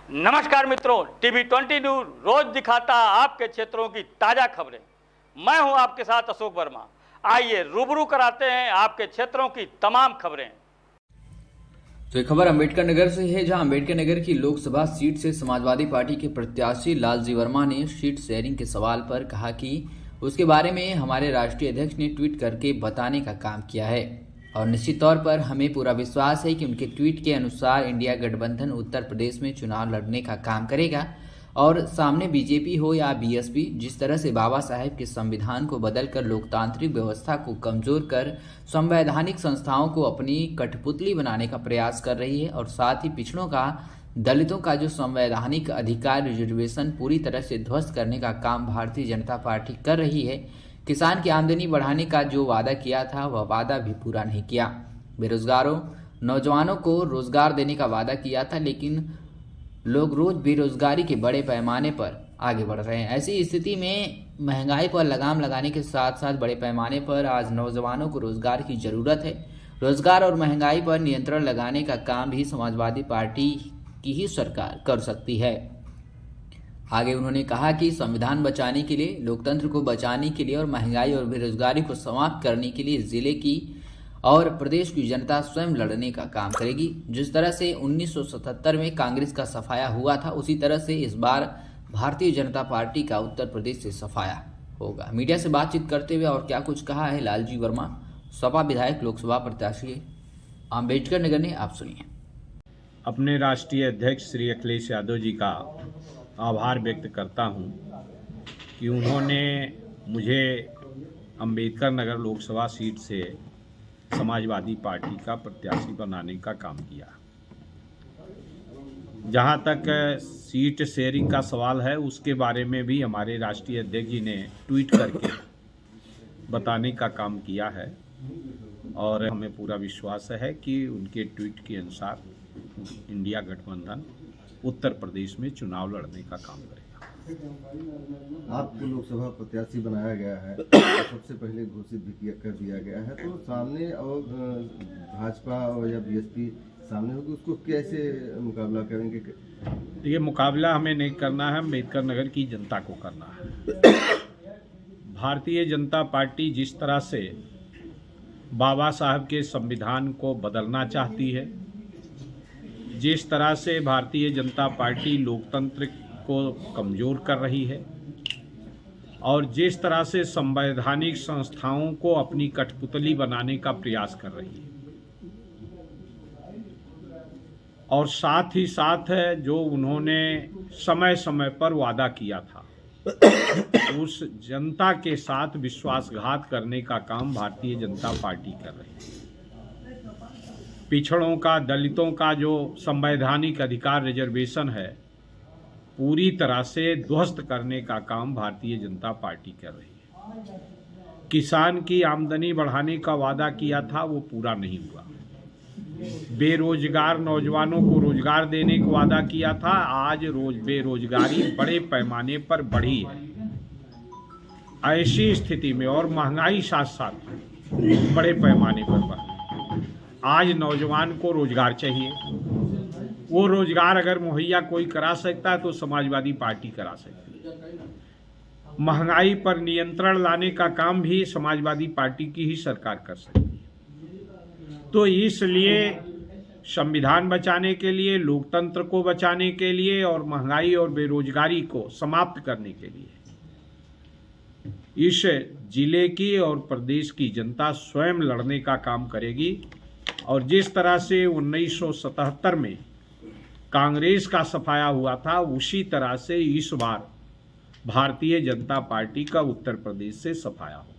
नमस्कार मित्रों, TV 20 news रोज दिखाता आपके क्षेत्रों की ताजा खबरें। मैं हूं आपके साथ अशोक वर्मा। आइए रूबरू कराते हैं आपके क्षेत्रों की तमाम खबरें। तो ये खबर अंबेडकर नगर से है, जहां अंबेडकर नगर की लोकसभा सीट से समाजवादी पार्टी के प्रत्याशी लालजी वर्मा ने सीट शेयरिंग के सवाल पर कहा कि उसके बारे में हमारे राष्ट्रीय अध्यक्ष ने ट्वीट करके बताने का काम किया है और निश्चित तौर पर हमें पूरा विश्वास है कि उनके ट्वीट के अनुसार इंडिया गठबंधन उत्तर प्रदेश में चुनाव लड़ने का काम करेगा और सामने बीजेपी हो या बीएसपी, जिस तरह से बाबा साहेब के संविधान को बदलकर लोकतांत्रिक व्यवस्था को कमजोर कर संवैधानिक संस्थाओं को अपनी कठपुतली बनाने का प्रयास कर रही है और साथ ही पिछड़ों का, दलितों का जो संवैधानिक अधिकार रिजर्वेशन पूरी तरह से ध्वस्त करने का काम भारतीय जनता पार्टी कर रही है। किसान की आमदनी बढ़ाने का जो वादा किया था वह वादा भी पूरा नहीं किया। बेरोजगारों, नौजवानों को रोजगार देने का वादा किया था, लेकिन लोग रोज बेरोजगारी के बड़े पैमाने पर आगे बढ़ रहे हैं। ऐसी स्थिति में महंगाई पर लगाम लगाने के साथ साथ बड़े पैमाने पर आज नौजवानों को रोजगार की जरूरत है। रोजगार और महंगाई पर नियंत्रण लगाने का काम भी समाजवादी पार्टी की ही सरकार कर सकती है। आगे उन्होंने कहा कि संविधान बचाने के लिए, लोकतंत्र को बचाने के लिए और महंगाई और बेरोजगारी को समाप्त करने के लिए जिले की और प्रदेश की जनता स्वयं लड़ने का काम करेगी। जिस तरह से 1977 में कांग्रेस का सफाया हुआ था, उसी तरह से इस बार भारतीय जनता पार्टी का उत्तर प्रदेश से सफाया होगा। मीडिया से बातचीत करते हुए और क्या कुछ कहा है लालजी वर्मा, सपा विधायक लोकसभा प्रत्याशी अंबेडकर नगर ने, आप सुनिए। अपने राष्ट्रीय अध्यक्ष श्री अखिलेश यादव जी का आभार व्यक्त करता हूं कि उन्होंने मुझे अंबेडकर नगर लोकसभा सीट से समाजवादी पार्टी का प्रत्याशी बनाने का काम किया। जहां तक सीट शेयरिंग का सवाल है, उसके बारे में भी हमारे राष्ट्रीय अध्यक्ष जी ने ट्वीट करके बताने का काम किया है और हमें पूरा विश्वास है कि उनके ट्वीट के अनुसार इंडिया गठबंधन उत्तर प्रदेश में चुनाव लड़ने का काम करेगा। आपको लोकसभा प्रत्याशी बनाया गया है, सबसे पहले घोषित भी कर दिया गया है, तो सामने और भाजपा और या बीएसपी सामने होगी, उसको कैसे मुकाबला करेंगे? ये मुकाबला हमें नहीं करना है, अंबेडकर नगर की जनता को करना है। भारतीय जनता पार्टी जिस तरह से बाबा साहब के संविधान को बदलना चाहती है, जिस तरह से भारतीय जनता पार्टी लोकतंत्र को कमज़ोर कर रही है और जिस तरह से संवैधानिक संस्थाओं को अपनी कठपुतली बनाने का प्रयास कर रही है, और साथ ही साथ जो उन्होंने समय समय पर वादा किया था, उस जनता के साथ विश्वासघात करने का काम भारतीय जनता पार्टी कर रही है। पिछड़ों का, दलितों का जो संवैधानिक अधिकार रिजर्वेशन है, पूरी तरह से ध्वस्त करने का काम भारतीय जनता पार्टी कर रही है। किसान की आमदनी बढ़ाने का वादा किया था, वो पूरा नहीं हुआ। बेरोजगार नौजवानों को रोजगार देने का वादा किया था, आज बेरोजगारी बड़े पैमाने पर बढ़ी है। ऐसी स्थिति में और महंगाई साथ साथ बड़े पैमाने पर बढ़ी, आज नौजवान को रोजगार चाहिए। वो रोजगार अगर मुहैया कोई करा सकता है तो समाजवादी पार्टी करा सकती है। महंगाई पर नियंत्रण लाने का काम भी समाजवादी पार्टी की ही सरकार कर सकती है। तो इसलिए संविधान बचाने के लिए, लोकतंत्र को बचाने के लिए और महंगाई और बेरोजगारी को समाप्त करने के लिए इस जिले की और प्रदेश की जनता स्वयं लड़ने का काम करेगी। और जिस तरह से 1977 में कांग्रेस का सफाया हुआ था, उसी तरह से इस बार भारतीय जनता पार्टी का उत्तर प्रदेश से सफाया हो।